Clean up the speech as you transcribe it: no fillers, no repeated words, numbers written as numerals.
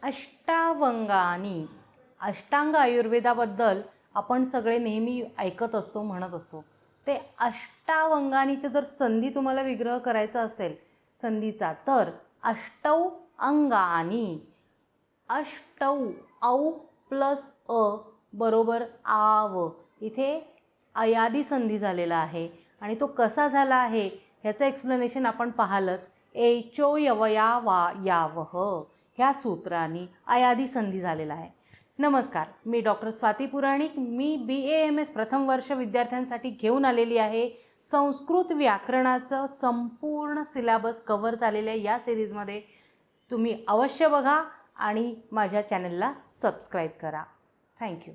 अष्टावंगानी. अष्टांग आयुर्वेदाबद्दल आपण सगळे नेहमी ऐकत असतो, म्हणत असतो. ते अष्टावंगानीचे जर संधी तुम्हाला विग्रह करायचा असेल संधीचा, तर अष्टौ अंगानी. अष्टौ, औ प्लस अ बरोबर आव. इथे अयादी संधी झालेला आहे आणि तो कसा झाला आहे ह्याचं एक्सप्लेनेशन आपण पाहालच. एचो यवया वा यावह ह्या सूत्रांनी अयादी संधी झालेला आहे. नमस्कार, मी डॉक्टर स्वाती पुराणिक. मी BAMS प्रथम वर्ष विद्यार्थ्यांसाठी घेऊन आलेली आहे संस्कृत व्याकरणाचं संपूर्ण सिलेबस कव्हर झालेल्या या सिरीजमध्ये. तुम्ही अवश्य बघा आणि माझ्या चॅनलला सबस्क्राईब करा. थँक्यू.